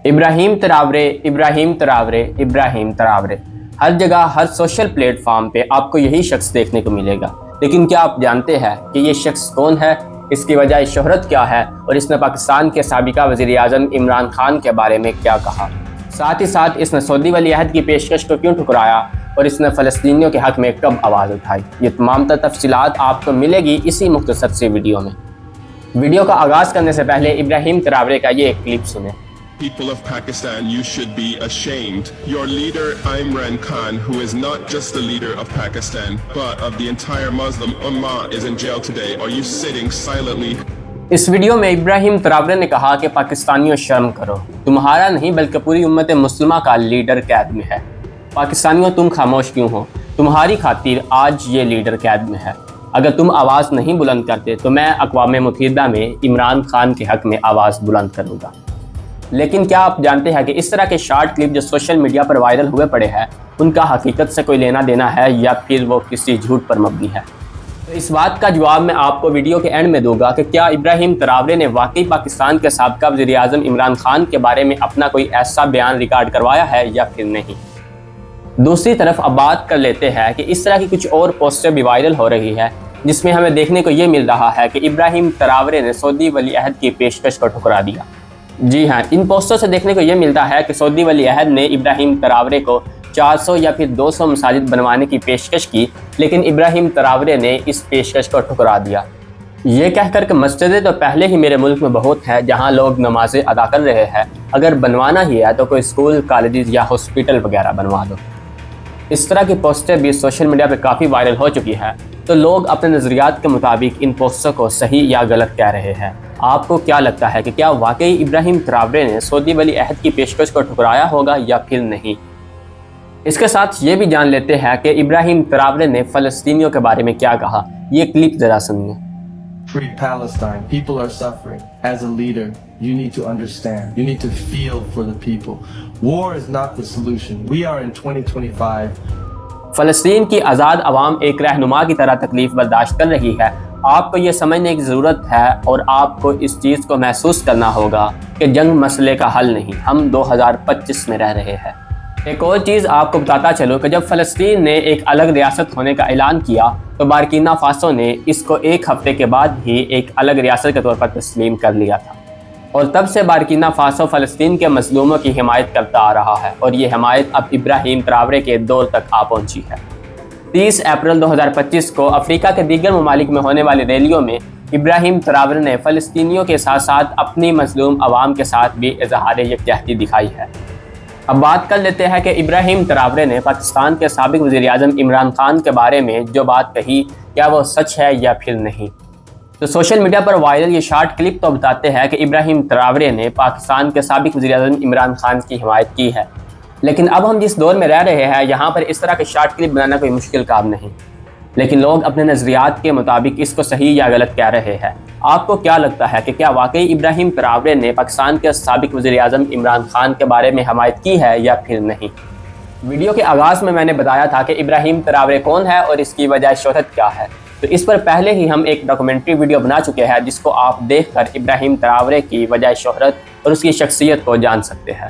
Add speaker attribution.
Speaker 1: ابراہیم تراورے، ابراہیم تراورے، ابراہیم تراورے، ہر جگہ ہر social plate form پہ آپ کو یہی شخص دیکھنے کو ملے گا۔ لیکن کیا آپ جانتے ہیں کہ یہ شخص کون ہے، اس کی وجہ شہرت کیا ہے، اور اس نے پاکستان کے سابقہ وزیر اعظم عمران خان کے بارے میں کیا کہا؟ ساتھ ہی ساتھ اس نے سعودی ولی عہد کی پیشکش کو کیوں ٹھکرایا، اور اس نے فلسطینیوں کے حق میں کب آواز اٹھائی؟ یہ تمام تفصیلات آپ کو ملے گی اسی مختصر سی ویڈیو میں۔ ویڈیو کا آغاز کرنے سے پہلے ابراہیم تراورے کا یہ ایک کلپ سنیں۔
Speaker 2: People of Pakistan, you should be ashamed. Your leader, Imran Khan, who is not just the leader of Pakistan, but of the entire Muslim Ummah, is in jail today. Are you sitting silently?
Speaker 1: اس ویڈیو میں Ibrahim تراورے نے کہا کہ پاکستانیوں شرم کرو، تمہارا نہیں بلکہ پوری امت مسلمہ کا لیڈر قید میں ہے۔ پاکستانیوں تم خاموش کیوں ہو؟ تمہاری خاطر آج یہ لیڈر قید میں ہے۔ اگر تم آواز نہیں بلند کرتے تو میں اقوام متحدہ میں عمران خان کے حق میں آواز بلند کروں گا۔ لیکن کیا آپ جانتے ہیں کہ اس طرح کے شارٹ کلپ جو سوشل میڈیا پر وائرل ہوئے پڑے ہیں، ان کا حقیقت سے کوئی لینا دینا ہے یا پھر وہ کسی جھوٹ پر مبنی ہے؟ تو اس بات کا جواب میں آپ کو ویڈیو کے اینڈ میں دوں گا کہ کیا ابراہیم تراورے نے واقعی پاکستان کے سابقہ وزیر اعظم عمران خان کے بارے میں اپنا کوئی ایسا بیان ریکارڈ کروایا ہے یا پھر نہیں۔ دوسری طرف اب بات کر لیتے ہیں کہ اس طرح کی کچھ اور پوسٹر بھی وائرل ہو رہی ہے، جس میں ہمیں دیکھنے کو یہ مل رہا ہے کہ ابراہیم تراورے نے سعودی ولی عہد کی پیشکش کو ٹھکرا دیا۔ جی ہاں، ان پوسٹر سے دیکھنے کو یہ ملتا ہے کہ سعودی ولی عہد نے ابراہیم تراورے کو 400 یا پھر 200 مساجد بنوانے کی پیشکش کی، لیکن ابراہیم تراورے نے اس پیشکش کو ٹھکرا دیا، یہ کہہ کر کہ مسجدیں تو پہلے ہی میرے ملک میں بہت ہیں جہاں لوگ نمازیں ادا کر رہے ہیں، اگر بنوانا ہی ہے تو کوئی اسکول، کالجز یا ہاسپٹل وغیرہ بنوا دو۔ اس طرح کی پوسٹر بھی سوشل میڈیا پہ کافی وائرل ہو چکی ہے، تو لوگ اپنے نظریات کے مطابق ان پوسٹر کو صحیح یا غلط کہہ رہے ہیں۔ آپ کو کیا لگتا ہے کہ کیا واقعی ابراہیم تراورے نے سعودی ولی عہد کی پیشکش کو ٹھکرایا ہوگا یا پھر نہیں؟ اس کے ساتھ یہ بھی جان لیتے ہیں کہ ابراہیم تراورے نے فلسطینیوں کے بارے میں کیا کہا، یہ کلپ ذرا سنیے۔
Speaker 3: Free Palestine. People are suffering. As a leader, you need to understand. You need to feel for the people. War is not the solution. We are in 2025.
Speaker 1: فلسطین کی آزاد عوام ایک رہنما کی طرح تکلیف برداشت کر رہی ہے۔ آپ کو یہ سمجھنے کی ضرورت ہے اور آپ کو اس چیز کو محسوس کرنا ہوگا کہ جنگ مسئلے کا حل نہیں، ہم 2025 میں رہ رہے ہیں۔ ایک اور چیز آپ کو بتاتا چلو کہ جب فلسطین نے ایک الگ ریاست ہونے کا اعلان کیا تو بارکینا فاسو نے اس کو ایک ہفتے کے بعد ہی ایک الگ ریاست کے طور پر تسلیم کر لیا تھا، اور تب سے بارکینا فاسو فلسطین کے مظلوموں کی حمایت کرتا آ رہا ہے، اور یہ حمایت اب ابراہیم تراورے کے دور تک آ پہنچی ہے۔ 30 اپریل 2025 کو افریقہ کے دیگر ممالک میں ہونے والی ریلیوں میں ابراہیم تراورے نے فلسطینیوں کے ساتھ ساتھ اپنی مظلوم عوام کے ساتھ بھی اظہار یکجہتی دکھائی ہے۔ اب بات کر لیتے ہیں کہ ابراہیم تراورے نے پاکستان کے سابق وزیر اعظم عمران خان کے بارے میں جو بات کہی، کیا وہ سچ ہے یا پھر نہیں؟ تو سوشل میڈیا پر وائرل یہ شارٹ کلپ تو بتاتے ہیں کہ ابراہیم تراورے نے پاکستان کے سابق وزیر اعظم عمران خان کی حمایت کی ہے، لیکن اب ہم جس دور میں رہ رہے ہیں یہاں پر اس طرح کے شارٹ کلپ بنانا کوئی مشکل کام نہیں، لیکن لوگ اپنے نظریات کے مطابق اس کو صحیح یا غلط کہہ رہے ہیں۔ آپ کو کیا لگتا ہے کہ کیا واقعی ابراہیم تراورے نے پاکستان کے سابق وزیر اعظم عمران خان کے بارے میں حمایت کی ہے یا پھر نہیں؟ ویڈیو کے آغاز میں نے بتایا تھا کہ ابراہیم تراورے کون ہے اور اس کی وجہ شہرت کیا ہے، تو اس پر پہلے ہی ہم ایک ڈاکومنٹری ویڈیو بنا چکے ہیں جس کو آپ دیکھ کر ابراہیم تراورے کی وجہ شہرت اور اس کی شخصیت کو جان سکتے ہیں۔